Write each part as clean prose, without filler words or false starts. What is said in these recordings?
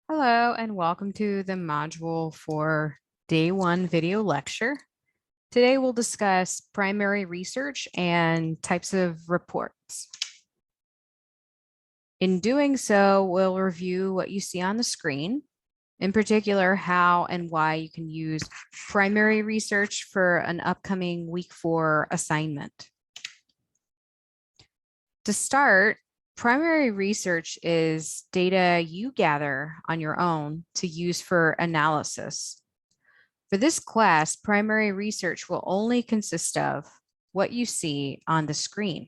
Hello and welcome to the module for day one video lecture. Today we'll discuss primary research and types of reports. In doing so, we'll review what you see on the screen, in particular, how and why you can use primary research for an upcoming week 4 assignment. To start, primary research is data you gather on your own to use for analysis. For this class, primary research will only consist of what you see on the screen.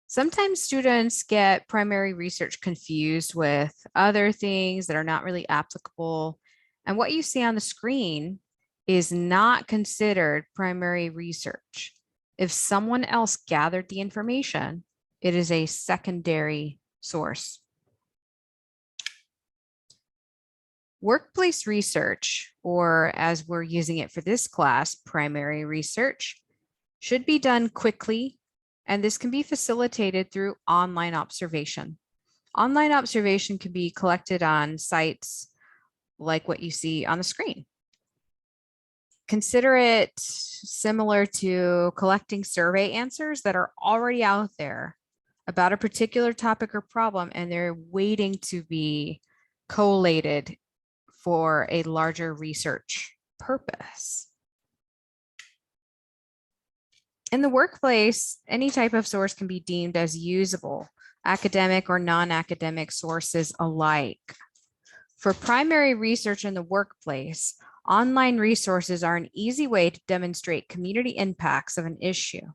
Sometimes students get primary research confused with other things that are not really applicable, and what you see on the screen is not considered primary research. If someone else gathered the information, it is a secondary source. Workplace research, or as we're using it for this class, primary research, should be done quickly, and this can be facilitated through online observation. Online observation can be collected on sites like what you see on the screen. Consider it similar to collecting survey answers that are already out there about a particular topic or problem, and they're waiting to be collated for a larger research purpose. In the workplace, any type of source can be deemed as usable, academic or non-academic sources alike. For primary research in the workplace, online resources are an easy way to demonstrate community impacts of an issue.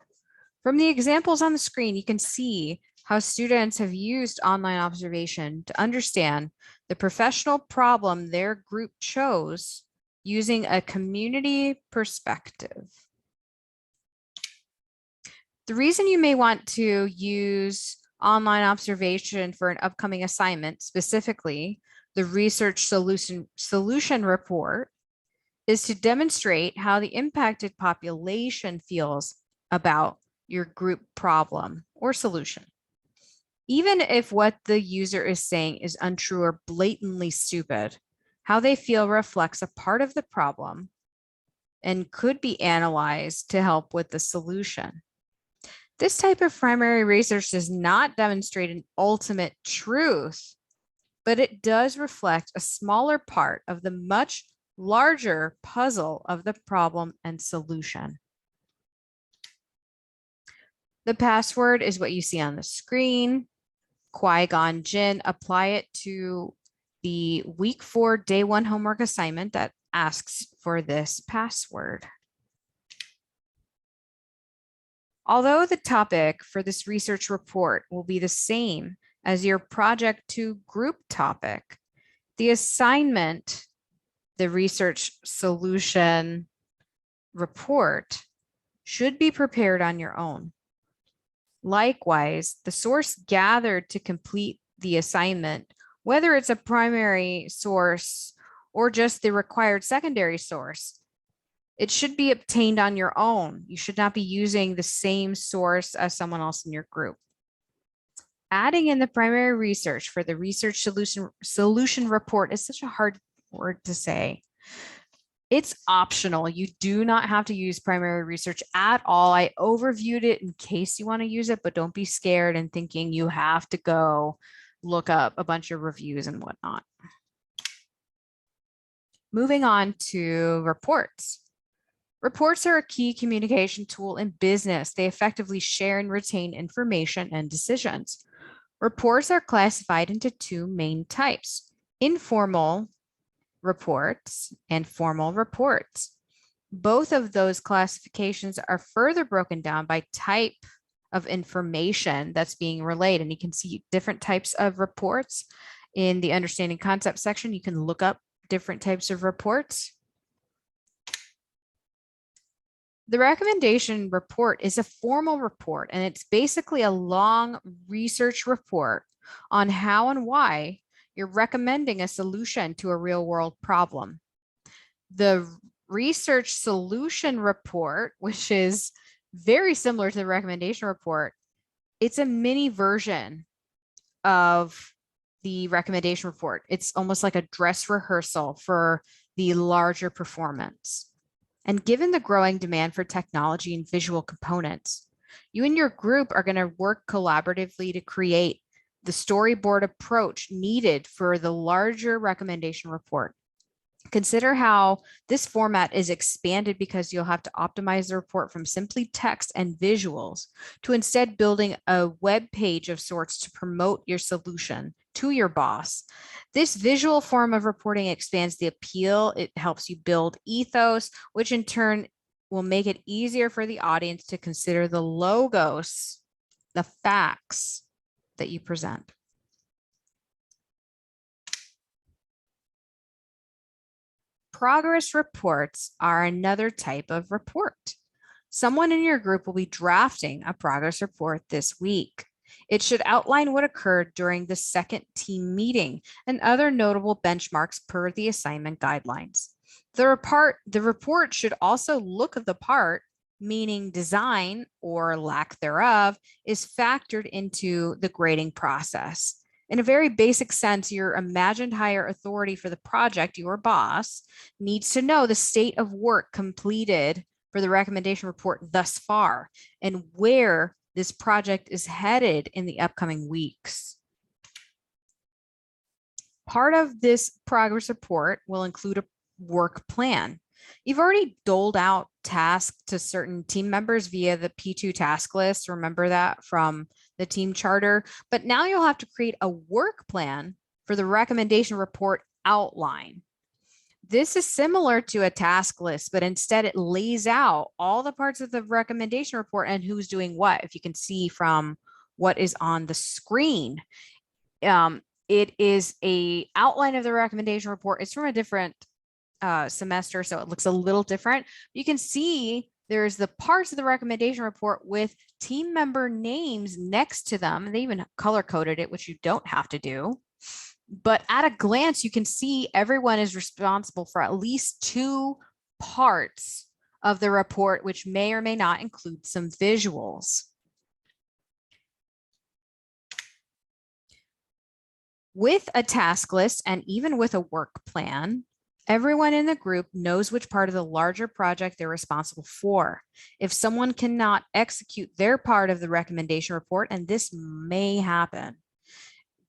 From the examples on the screen, you can see how students have used online observation to understand the professional problem their group chose using a community perspective. The reason you may want to use online observation for an upcoming assignment, specifically the research solution report, is to demonstrate how the impacted population feels about your group problem or solution. Even if what the user is saying is untrue or blatantly stupid, how they feel reflects a part of the problem and could be analyzed to help with the solution. This type of primary research does not demonstrate an ultimate truth, but it does reflect a smaller part of the much larger puzzle of the problem and solution. The password is what you see on the screen. Qui-Gon Jinn. Apply it to the week 4 day 1 homework assignment that asks for this password. Although the topic for this research report will be the same as your project 2 group topic, the assignment, the research solution report, should be prepared on your own. Likewise, the source gathered to complete the assignment, whether it's a primary source or just the required secondary source, it should be obtained on your own. You should not be using the same source as someone else in your group. Adding in the primary research for the research solution report is such a hard word to say. It's optional. You do not have to use primary research at all. I overviewed it in case you want to use it, but don't be scared and thinking you have to go look up a bunch of reviews and whatnot. Moving on to reports. Reports are a key communication tool in business. They effectively share and retain information and decisions. Reports are classified into 2 main types: informal reports and formal reports. Both of those classifications are further broken down by type of information that's being relayed. And you can see different types of reports in the understanding concept section. You can look up different types of reports. The recommendation report is a formal report, and it's basically a long research report on how and why you're recommending a solution to a real world problem. The research solution report, which is very similar to the recommendation report, it's a mini version of the recommendation report. It's almost like a dress rehearsal for the larger performance. And given the growing demand for technology and visual components, you and your group are going to work collaboratively to create the storyboard approach needed for the larger recommendation report. Consider how this format is expanded because you'll have to optimize the report from simply text and visuals to instead building a web page of sorts to promote your solution to your boss. This visual form of reporting expands the appeal. It helps you build ethos, which in turn will make it easier for the audience to consider the logos, the facts that you present. Progress reports are another type of report. Someone in your group will be drafting a progress report this week. It should outline what occurred during the second team meeting and other notable benchmarks per the assignment guidelines. The report should also look the part, meaning design or lack thereof is factored into the grading process. In a very basic sense, your imagined higher authority for the project, your boss, needs to know the state of work completed for the recommendation report thus far and where this project is headed in the upcoming weeks. Part of this progress report will include a work plan. You've already doled out tasks to certain team members via the P2 task list. Remember that from the team charter, but now you'll have to create a work plan for the recommendation report outline. This is similar to a task list, but instead it lays out all the parts of the recommendation report and who's doing what. If you can see from what is on the screen, it is a outline of the recommendation report. It's from a different semester, so it looks a little different. You can see there's the parts of the recommendation report with team member names next to them. They even color coded it, which you don't have to do. But at a glance, you can see everyone is responsible for at least 2 parts of the report, which may or may not include some visuals. With a task list and even with a work plan, everyone in the group knows which part of the larger project they're responsible for. If someone cannot execute their part of the recommendation report, and this may happen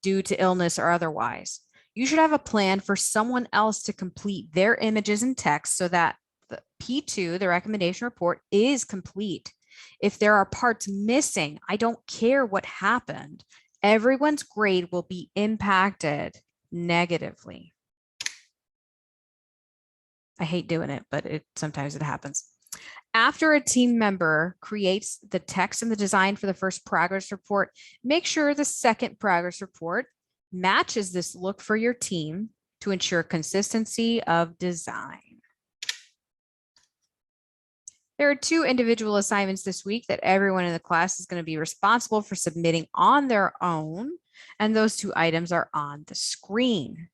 due to illness or otherwise, you should have a plan for someone else to complete their images and text so that the P2, the recommendation report, is complete. If there are parts missing, I don't care what happened, everyone's grade will be impacted negatively. I hate doing it, but sometimes it happens. After a team member creates the text and the design for the first progress report, make sure the second progress report matches this look for your team to ensure consistency of design. There are 2 individual assignments this week that everyone in the class is going to be responsible for submitting on their own, and those 2 items are on the screen.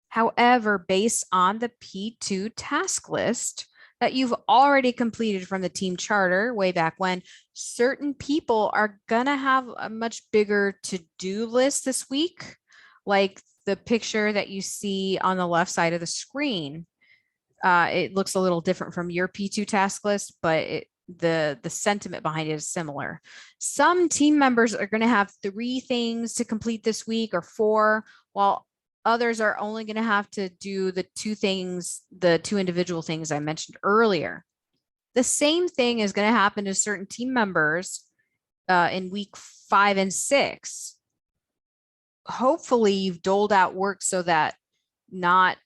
However, based on the P2 task list that you've already completed from the team charter way back when, certain people are gonna have a much bigger to-do list this week, like the picture that you see on the left side of the screen. It looks a little different from your P2 task list, but the sentiment behind it is similar. Some team members are going to have 3 things to complete this week or 4, while others are only going to have to do the 2 things, the 2 individual things I mentioned earlier. The same thing is going to happen to certain team members in week 5 and 6. Hopefully you've doled out work so that not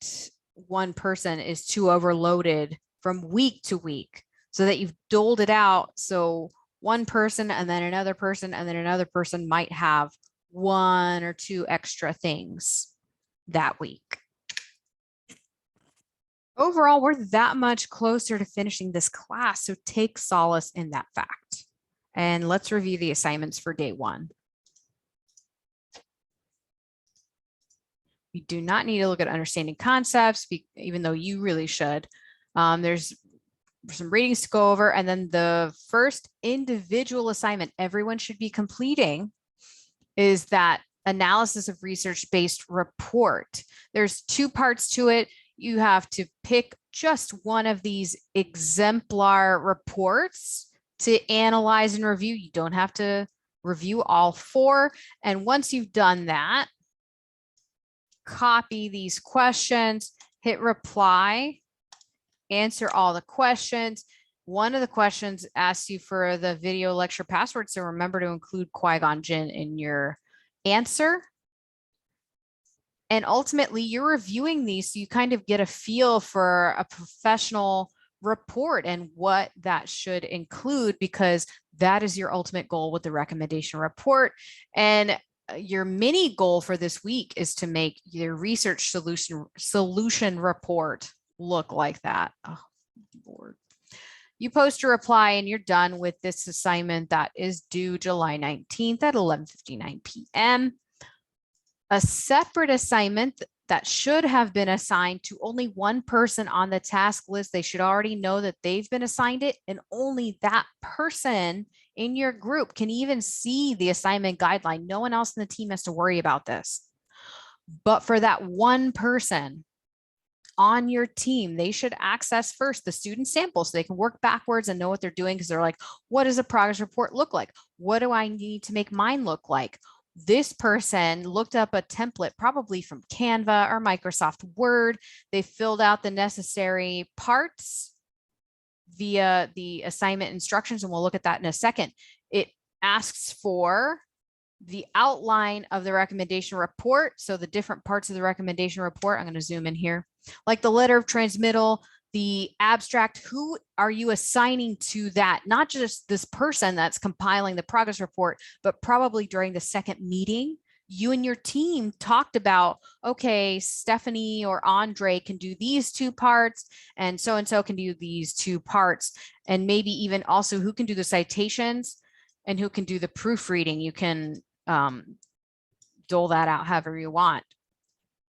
one person is too overloaded from week to week, so that you've doled it out. So one person and then another person and then another person might have 1 or 2 extra things that week. Overall, we're that much closer to finishing this class, so take solace in that fact. And let's review the assignments for day 1. You do not need to look at understanding concepts, even though you really should. There's some readings to go over, and then the first individual assignment everyone should be completing is that analysis of research-based report. There's two parts to it. You have to pick just one of these exemplar reports to analyze and review. You don't have to review all four. And once you've done that, copy these questions, hit reply, answer all the questions. One of the questions asks you for the video lecture password, so remember to include Qui-Gon Jinn in your answer. And ultimately, you're reviewing these so you kind of get a feel for a professional report and what that should include, because that is your ultimate goal with the recommendation report. And your mini goal for this week is to make your research solution report look like that. Oh, Lord. You post a reply and you're done with this assignment that is due July 19th at 11:59 p.m. A separate assignment that should have been assigned to only one person on the task list. They should already know that they've been assigned it, and only that person in your group can even see the assignment guideline. No one else in the team has to worry about this. But for that one person on your team, they should access first the student sample so they can work backwards and know what they're doing, because they're like, what does a progress report look like? What do I need to make mine look like? This person looked up a template, probably from Canva or Microsoft Word. They filled out the necessary parts via the assignment instructions, and we'll look at that in a second. It asks for the outline of the recommendation report. So the different parts of the recommendation report, I'm going to zoom in here, like the letter of transmittal, the abstract. Who are you assigning to that? Not just this person that's compiling the progress report, but probably during the second meeting, you and your team talked about, okay, Stephanie or Andre can do these two parts, and so can do these two parts. And maybe even also who can do the citations and who can do the proofreading. You can dole that out however you want.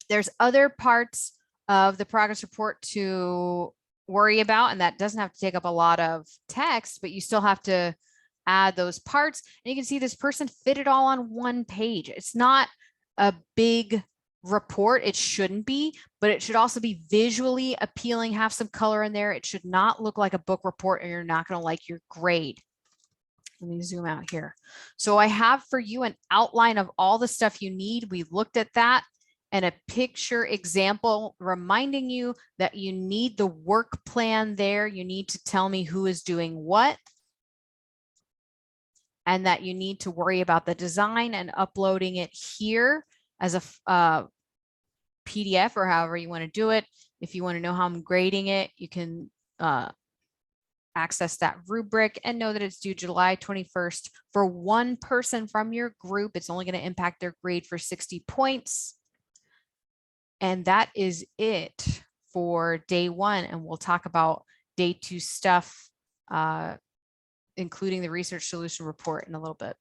There's other parts of the progress report to worry about, and that doesn't have to take up a lot of text, but you still have to add those parts. And you can see this person fit it all on one page. It's not a big report. It shouldn't be, but it should also be visually appealing, have some color in there. It should not look like a book report, or you're not going to like your grade. Let me zoom out here. So I have for you an outline of all the stuff you need. We looked at that, and a picture example reminding you that you need the work plan there. You need to tell me who is doing what, and that you need to worry about the design and uploading it here as a PDF or however you want to do it. If you want to know how I'm grading it, you can access that rubric and know that it's due July 21st for one person from your group. It's only going to impact their grade for 60 points. And that is it for day one. And we'll talk about day two stuff, including the research solution report in a little bit.